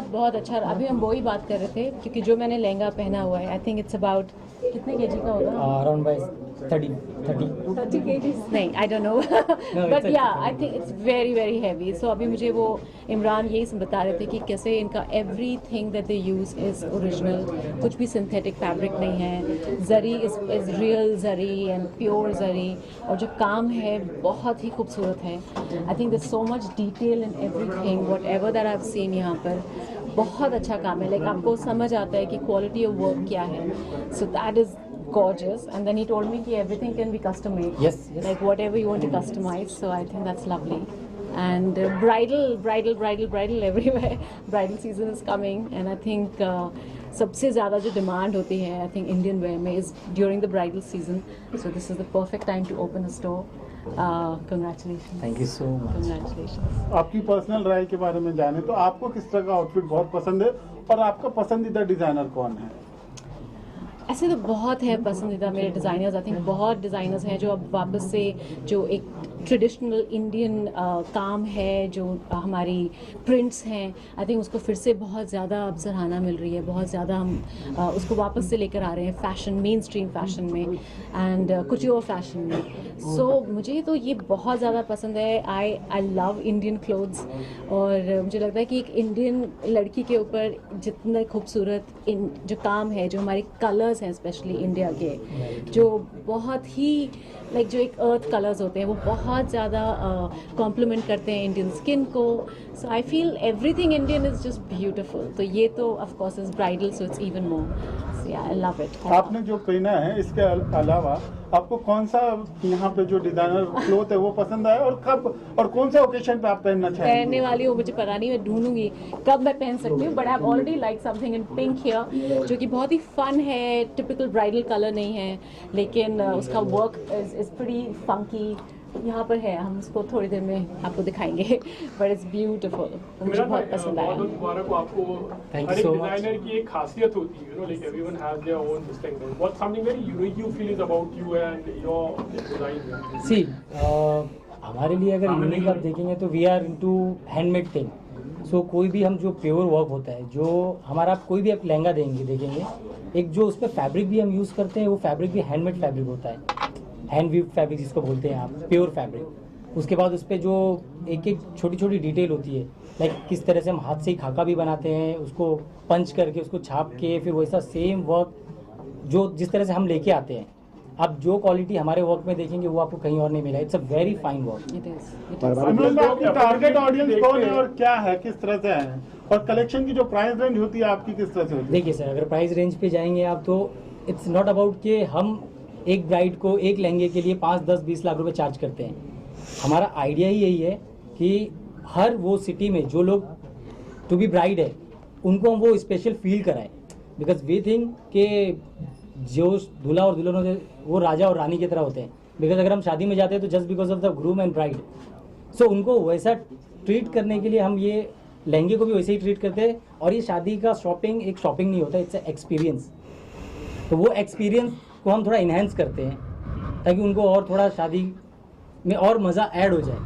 बहुत बहुत अच्छा। अभी हम वही बात कर रहे थे क्योंकि जो मैंने लहंगा पहना हुआ है, आई थिंक इट्स अबाउट कितने केजी का होगा? अराउंड बाय 30 kgs नहीं, I don't know, but yeah I think it's very very heavy. So अभी मुझे वो इमरान यही बता रहे थे कि कैसे इनका everything that they use is original, कुछ भी सिंथेटिक फैब्रिक नहीं है, zari is real zari and pure zari, और जो काम है बहुत ही खूबसूरत है। I think there's so much detail in everything, whatever that I've seen यहाँ पर बहुत अच्छा काम है। लाइक आपको समझ आता है कि क्वालिटी ऑफ वर्क क्या है। So that is gorgeous, and then he told me that everything can be custom made. Yes. Like whatever you want to customize. So I think that's lovely. And bridal everywhere. Bridal season is coming, and I think सबसे ज़्यादा जो demand होती है I think Indian wear में is during the bridal season. So this is the perfect time to open a store. Congratulation. Thank you so much. Congratulation. आपकी personal राय के बारे में जाने तो आपको किस तरह का आउटफिट बहुत पसंद है और आपका पसंदीदा डिजाइनर कौन है? ऐसे तो बहुत है पसंदीदा मेरे डिज़ाइनर्स. आई थिंक बहुत डिज़ाइनर्स हैं जो अब वापस से जो एक ट्रेडिशनल इंडियन काम है, जो हमारी प्रिंट्स हैं, आई थिंक उसको फिर से बहुत ज़्यादा अब सराहना मिल रही है. बहुत ज़्यादा हम उसको वापस से लेकर आ रहे हैं फैशन, मेन स्ट्रीम फैशन में एंड कुचियोर फैशन में. सो मुझे तो ये बहुत ज़्यादा पसंद है. आई लव इंडियन क्लोथ्स, और मुझे लगता है कि एक इंडियन लड़की के ऊपर जितने खूबसूरत जो काम है, जो हमारे कलर्स हैं स्पेशली इंडिया के, जो बहुत ही लाइक जो एक अर्थ कलर्स होते हैं, वो बहुत ज़्यादा कॉम्प्लीमेंट करते हैं इंडियन स्किन को. So I feel everything Indian is just beautiful. तो ये तो of course is bridal, so it's even more. I love it. आपने जो पहना है इसके अलावा आपको कौन सा यहाँ पे जो डिजाइनर क्लोथ है वो पसंद आया और कब और कौन सा ओकेशन पे आप पहनना चाहेंगे? पहनने वाली हूँ, मुझे पता नहीं, मैं ढूंढूंगी कब मैं पहन सकती हूँ. But I already like something in pink here, जो कि बहुत ही फन है. टिपिकल ब्राइडल कलर नहीं है, लेकिन उसका वर्क इज प्रीटी फंकी. यहाँ पर है, हम उसको थोड़ी देर में आपको दिखाएंगे. But it's beautiful. मुझे बहुत पसंद आया. मुबारक आपको. Thank हर you एक so much. डिजाइनर की एक खासियत होती है, like everyone has their own distinct. What something very unique you feel is about you and your design? सी हमारे लिए अगर यूनिक आप देखेंगे तो we are into handmade thing. So कोई भी हम जो प्योर वर्क होता है, जो हमारा कोई भी आप लहंगा देखेंगे, एक जो उसमें फैब्रिक भी हम यूज़ करते हैं, वो फैब्रिक भी हैंडमेड फैब्रिक होता है. हैंड वीव फैब्रिक जिसको बोलते हैं आप, प्योर फैब्रिक. उसके बाद उस पर जो एक एक छोटी छोटी डिटेल होती है, लाइक किस तरह से हम हाथ से ही खाका भी बनाते हैं, उसको पंच करके उसको छाप के फिर वैसा सेम वर्क जो जिस तरह से हम लेके आते हैं, आप जो क्वालिटी हमारे वर्क में देखेंगे वो आपको कहीं और नहीं मिला. It's a very fine work. It is. अनुराग, आपकी टारगेट ऑडियंस कौन है और क्या है, किस तरह से है, और कलेक्शन की जो प्राइस रेंज होती है आपकी किस तरह से होती है? देखिए सर, अगर प्राइस रेंज पे जाएंगे आप तो इट्स नॉट अबाउट कि हम एक ब्राइड को एक लहंगे के लिए 5, 10, 20 लाख रुपए चार्ज करते हैं. हमारा आइडिया ही यही है कि हर वो सिटी में जो लोग टू बी ब्राइड है उनको हम वो स्पेशल फील कराएं. बिकॉज वी थिंक कि जो दूल्हा और दुल्हन होते हैं वो राजा और रानी की तरह होते हैं. बिकॉज अगर हम शादी में जाते हैं तो just because of the groom and bride, so उनको वैसा ट्रीट करने के लिए हम ये लहंगे को भी वैसे ही ट्रीट करते हैं. और ये शादी का शॉपिंग एक शॉपिंग नहीं होता, इट्स एक्सपीरियंस. तो वो एक्सपीरियंस को हम थोड़ा इन्हेंस करते हैं ताकि उनको और थोड़ा शादी में और मज़ा ऐड हो जाए,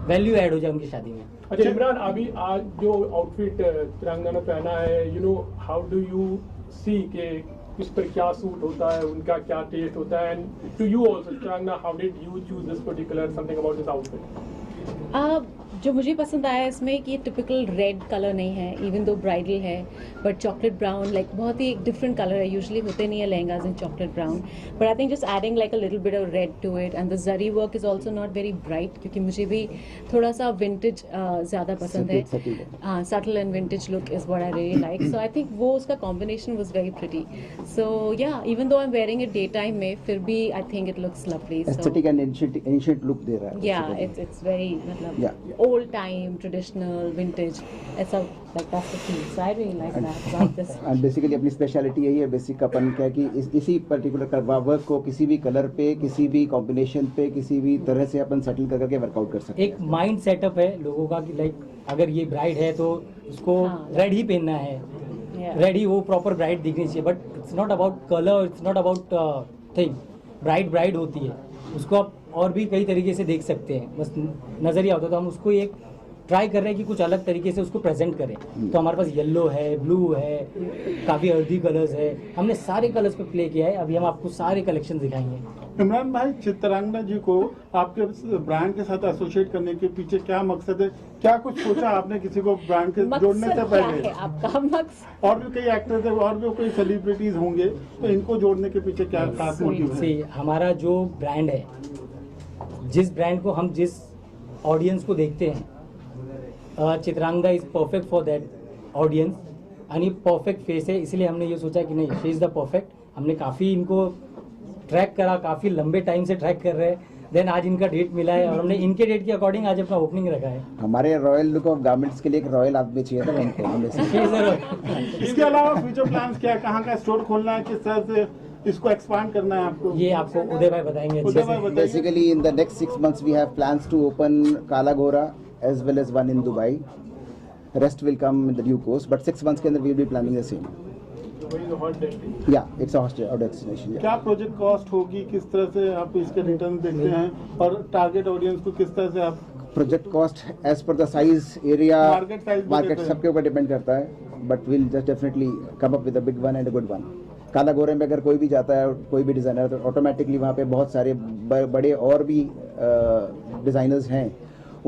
वैल्यू ऐड हो जाए उनकी शादी में. अच्छा इमरान, अभी आज जो आउटफिट तिरंगा ने पहना है, you know how do you see के किस पर क्या सूट होता है, उनका क्या टेस्ट होता है, एंड टू यू आल्सो तिरंगा, how did you choose this particular something about this outfit? जो मुझे पसंद आया इसमें कि ये टिपिकल रेड कलर नहीं है, इवन दो ब्राइडल है, बट चॉकलेट ब्राउन, लाइक बहुत ही एक डिफरेंट कलर है. यूजुअली होते नहीं है lehengas in chocolate brown, but I think just adding like a little bit of red to it. And the zari work is also not very bright, क्योंकि मुझे भी थोड़ा सा विंटेज ज़्यादा पसंद है. हाँ, subtle and vintage look is what I really like. So I think वो उसका combination was very pretty. So yeah even though I am wearing it day time में, फिर भी I think it looks lovely. Aesthetic and ancient look दे रहा है. Yeah it's very मतलब old time, traditional, vintage, ऐसा like that's the feel. So I really like that about this. And basically अपनी speciality यही है, बेसिक अपन क्या है कि इसी पर्टिकुलर वर्क को किसी भी कलर पे, किसी भी कॉम्बिनेशन पे, किसी भी तरह से अपन सेटल करके वर्कआउट कर सकते हैं. एक माइंड सेटअप है लोगों का कि लाइक अगर ये ब्राइड है तो उसको रेड ही पहनना है, रेड ही वो प्रॉपर ब्राइड दिखनी चाहिए. But it's not about colour, it's not about thing. Bride होती है, उसको आप और भी कई तरीके से देख सकते हैं. बस नज़रिया होता है, तो हम उसको एक ट्राई कर रहे हैं कि कुछ अलग तरीके से उसको प्रेजेंट करें। तो हमारे पास येलो है, ब्लू है, काफ़ी अर्दी कलर्स है, हमने सारे कलर्स पे प्ले किया है। अभी हम आपको सारे कलेक्शन दिखाएंगे। इमरान भाई, चित्रांगना जी को आपके ब्रांड के साथ एसोसिएट करने के पीछे क्या मकसद है? क्या कुछ सोचा आपने किसी को ब्रांड के जोड़ने से मकसद क्या पहले? है आपका मकसद? और भी कई एक्टर्स है और भी कई सेलिब्रिटीज होंगे, तो इनको जोड़ने के पीछे क्या खास मोटिव है? सी हमारा जो ब्रांड है, जिस ब्रांड को हम जिस ऑडियंस को देखते हैं, Chitrangada is perfect for that audience यानी परफेक्ट फेस है। इसलिए हमने ये सोचा कि नहीं, शी इज़ द परफेक्ट। हमने काफ़ी इनको ट्रैक करा, काफ़ी लंबे टाइम से ट्रैक कर रहे हैं, देन आज इनका डेट मिला है और हमने इनके डेट के अकॉर्डिंग आज अपना ओपनिंग रखा है। हमारे रॉयल लुक ऑफ गारमेंट्स के लिए एक रॉयल आदमी चाहिए था हमको हमेशा। इसके अलावा फ्यूचर प्लान्स क्या है? कहाँ का स्टोर खोलना है? किस तरह से इसको एक्सपांड करना है आपको? ये आपको उदय भाई बताएंगे अच्छे उदय भाई से। बताइए। Basically, in the next 6 months, we have plans to open Kala Gora as well as one in Dubai. Rest will come in the due course, but 6 months के अंदर we will be planning the same. Dubai is a hot destination. Yeah, it's a hostel or destination. Yeah. क्या project cost होगी? किस तरह से आप इसके return देखते हैं और टारगेट ऑडियंस को किस तरह से आप? Project cost as per the size, area, Market size भी market देते हैं। सबके ऊपर डिपेंड करता है, but we'll just definitely come up with a big one and a good one. काला गोरे में अगर कोई भी जाता है, कोई भी डिज़ाइनर, तो ऑटोमेटिकली वहाँ पे बहुत सारे बड़े और भी डिज़ाइनर्स हैं,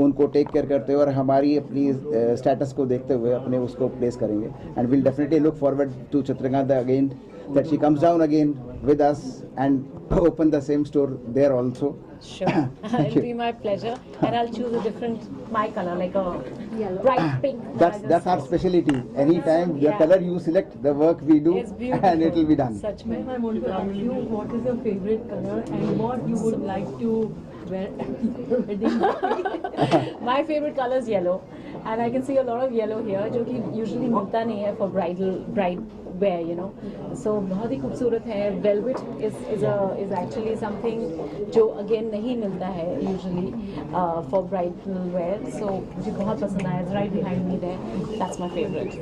उनको टेक केयर करते हुए और हमारी अपनी स्टेटस को देखते हुए अपने उसको प्लेस करेंगे। And will definitely look forward to Chitrangada again, that she comes down again with us and open the same store there also. Sure, it'll be my pleasure, and I'll choose a different my color, like a bright pink. That's our specialty. Anytime the Yeah. color you select, the work we do, It's beautiful. and it will be done. Such में. I want to ask you, what is your favorite color and what you would like to wear at your wedding? My favorite color is yellow, and I can see a lot of yellow here, जो कि usually मिलता नहीं है for bride wear, you know. So बहुत ही खूबसूरत है. Velvet is actually something जो again नहीं मिलता है usually for bridal wear. So मुझे बहुत पसंद आया. It's right behind me there. That's my favorite.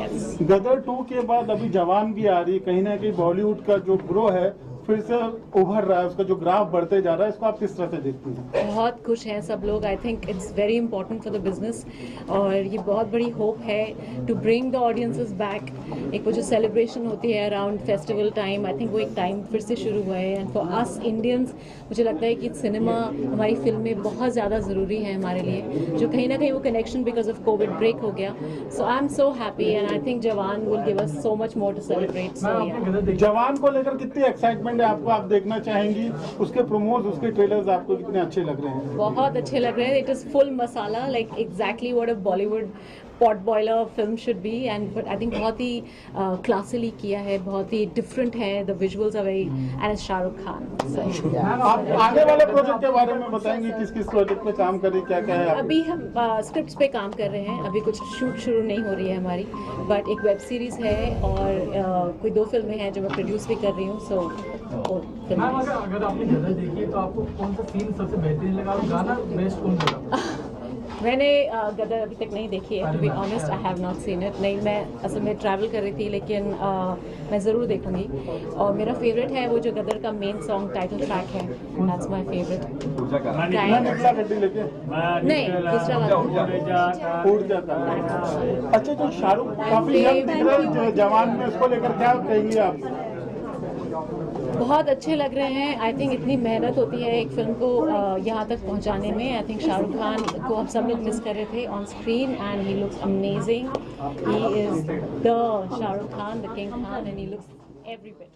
Yes. गदर 2 के बाद अभी जवान भी आ रही है, कहीं ना कहीं बॉलीवुड का जो ग्रो है फिर से उभर रहा है, उसका जो ग्राफ बढ़ते जा रहा है, इसको आप किस तरह से देखती हैं? बहुत खुश हैं सब लोग. I think it's very important for the business और ये बहुत बड़ी होप है to bring the audiences back. एक वो जो सेलिब्रेशन होती है around festival time, I think वो एक टाइम फिर से शुरू हुआ है. एंड फॉर अस इंडियंस मुझे लगता है कि सिनेमा, हमारी फिल्में बहुत ज़्यादा ज़रूरी है हमारे लिए, जो कहीं ना कहीं वो connection because of Covid break हो गया. So I am so happy and I think Jawan will give us so much more to celebrate. So Jawan को लेकर कितनी एक्साइटमेंट है आपको? आप देखना चाहेंगी उसके प्रोमोज, उसके ट्रेलर्स आपको कितने अच्छे लग रहे हैं? बहुत अच्छे लग रहे हैं. It is full masala, like exactly what a Bollywood potboiler film should be. And I think बहुत ही क्लासिली किया है, बहुत ही डिफरेंट है. The visuals are very and Shahrukh Khan. आप आने वाले प्रोजेक्ट के बारे में बताएंगे, किस किस प्रोजेक्ट पे काम करें, क्या क्या है आपको? अभी हम स्क्रिप्ट्स पे काम कर रहे हैं. अभी कुछ शूट शुरू नहीं हो रही है हमारी, बट एक वेब सीरीज़ है और कोई 2 फिल्में हैं जो मैं प्रोड्यूस भी कर रही हूँ. सो मैम, अगर आपने गदर देखी है तो आपको कौन सा सीन सबसे बेहतरीन लगा और गाना बेस्ट कौन लगा? मैंने गदर अभी तक नहीं देखी है. To be honest, I have not seen it. नहीं, मैं असल में ट्रैवल कर रही थी, लेकिन मैं ज़रूर देखूंगी. और मेरा फेवरेट है वो जो गदर का मेन सॉन्ग टाइटल ट्रैक है. That's my favourite. मैं निकला गड्डी लेके नहीं, दूसरा वाला. उड़ जाता है। अच्छा, जो शाहरुख काफी यंग दिख रहा है जो जवान में, उसको लेकर क्या कहेंगे आप? बहुत अच्छे लग रहे हैं. आई थिंक इतनी मेहनत होती है एक फिल्म को यहाँ तक पहुँचाने में. आई थिंक शाहरुख खान को हम सब लोग मिस कर रहे थे on screen and he looks amazing. He is the Shahrukh Khan, the king Khan, and he looks every bit.